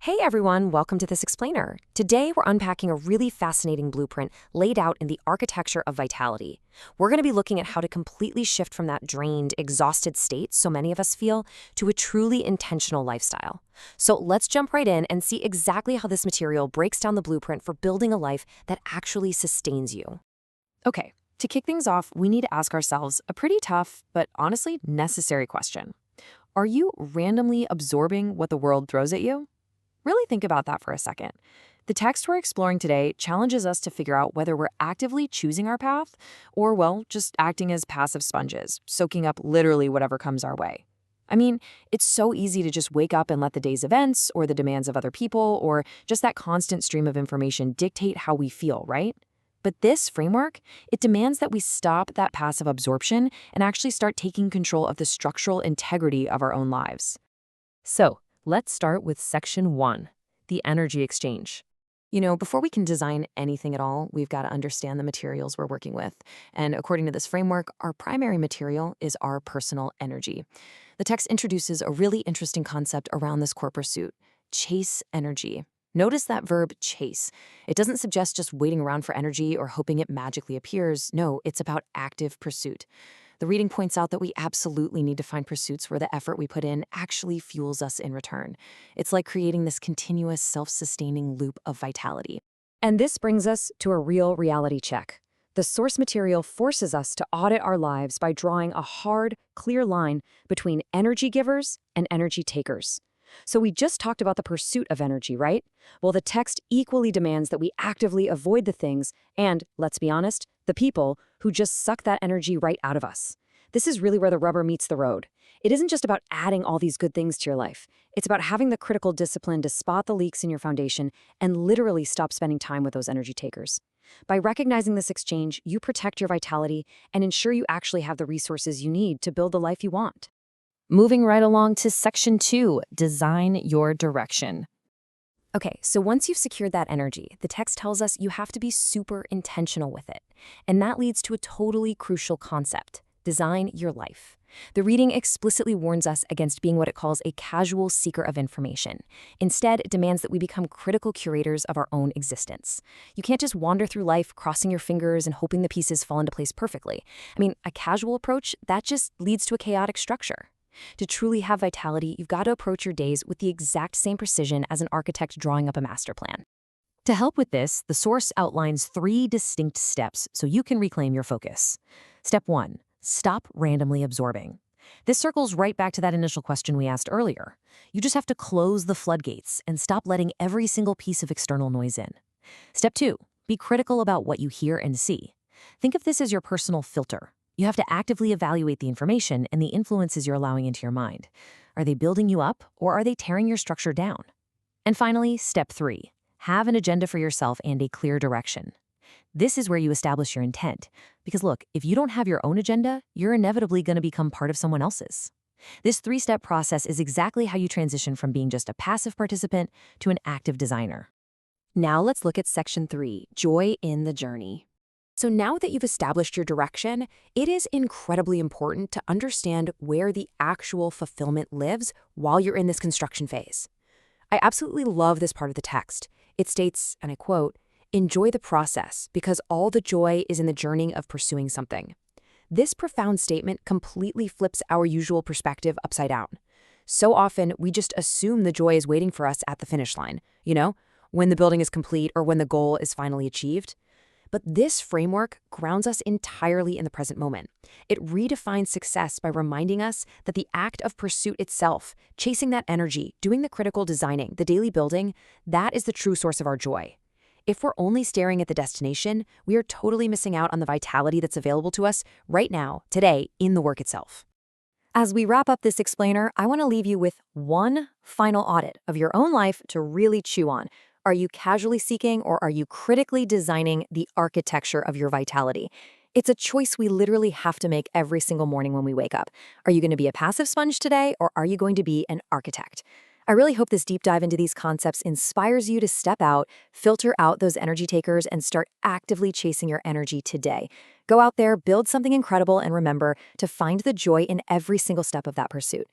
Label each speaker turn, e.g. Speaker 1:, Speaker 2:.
Speaker 1: Hey everyone, welcome to This Explainer. Today we're unpacking a really fascinating blueprint laid out in the architecture of vitality. We're going to be looking at how to completely shift from that drained, exhausted state so many of us feel to a truly intentional lifestyle. So let's jump right in and see exactly how this material breaks down the blueprint for building a life that actually sustains you. Okay, to kick things off, we need to ask ourselves a pretty tough, but honestly necessary question. Are you randomly absorbing what the world throws at you? Really think about that for a second. The text we're exploring today challenges us to figure out whether we're actively choosing our path or, well, just acting as passive sponges, soaking up literally whatever comes our way. I mean, it's so easy to just wake up and let the day's events or the demands of other people or just that constant stream of information dictate how we feel, right? But this framework, it demands that we stop that passive absorption and actually start taking control of the structural integrity of our own lives. So, let's start with Section 1, the energy exchange. Before we can design anything at all, we've got to understand the materials we're working with. And according to this framework, our primary material is our personal energy. The text introduces a really interesting concept around this core pursuit: chase energy. Notice that verb chase. It doesn't suggest just waiting around for energy or hoping it magically appears. No, it's about active pursuit. The reading points out that we absolutely need to find pursuits where the effort we put in actually fuels us in return. It's like creating this continuous, self-sustaining loop of vitality. And this brings us to a real reality check. The source material forces us to audit our lives by drawing a hard, clear line between energy givers and energy takers. So we just talked about the pursuit of energy, right? Well, the text equally demands that we actively avoid the things and, let's be honest, the people who just suck that energy right out of us. This is really where the rubber meets the road. It isn't just about adding all these good things to your life. It's about having the critical discipline to spot the leaks in your foundation and literally stop spending time with those energy takers. By recognizing this exchange, you protect your vitality and ensure you actually have the resources you need to build the life you want. Moving right along to Section 2, design your direction. Okay, so once you've secured that energy, the text tells us you have to be super intentional with it. And that leads to a totally crucial concept: design your life. The reading explicitly warns us against being what it calls a casual seeker of information. Instead, it demands that we become critical curators of our own existence. You can't just wander through life crossing your fingers and hoping the pieces fall into place perfectly. A casual approach, that just leads to a chaotic structure. To truly have vitality, you've got to approach your days with the exact same precision as an architect drawing up a master plan. To help with this, the source outlines 3 distinct steps so you can reclaim your focus. Step 1, stop randomly absorbing. This circles right back to that initial question we asked earlier. You just have to close the floodgates and stop letting every single piece of external noise in. Step 2, be critical about what you hear and see. Think of this as your personal filter. You have to actively evaluate the information and the influences you're allowing into your mind. Are they building you up, or are they tearing your structure down? And finally, step 3, have an agenda for yourself and a clear direction. This is where you establish your intent. Because look, if you don't have your own agenda, you're inevitably going to become part of someone else's. This 3-step process is exactly how you transition from being just a passive participant to an active designer. Now let's look at Section 3, joy in the journey. So now that you've established your direction, it is incredibly important to understand where the actual fulfillment lives while you're in this construction phase. I absolutely love this part of the text. It states, and I quote, "Enjoy the process because all the joy is in the journey of pursuing something." This profound statement completely flips our usual perspective upside down. So often, we just assume the joy is waiting for us at the finish line, when the building is complete or when the goal is finally achieved. But this framework grounds us entirely in the present moment. It redefines success by reminding us that the act of pursuit itself, chasing that energy, doing the critical designing, the daily building, that is the true source of our joy. If we're only staring at the destination, we are totally missing out on the vitality that's available to us right now, today, in the work itself. As we wrap up this explainer, I want to leave you with one final audit of your own life to really chew on. Are you casually seeking, or are you critically designing the architecture of your vitality? It's a choice we literally have to make every single morning when we wake up. Are you going to be a passive sponge today, or are you going to be an architect? I really hope this deep dive into these concepts inspires you to step out, filter out those energy takers, and start actively chasing your energy today. Go out there, build something incredible, and remember to find the joy in every single step of that pursuit.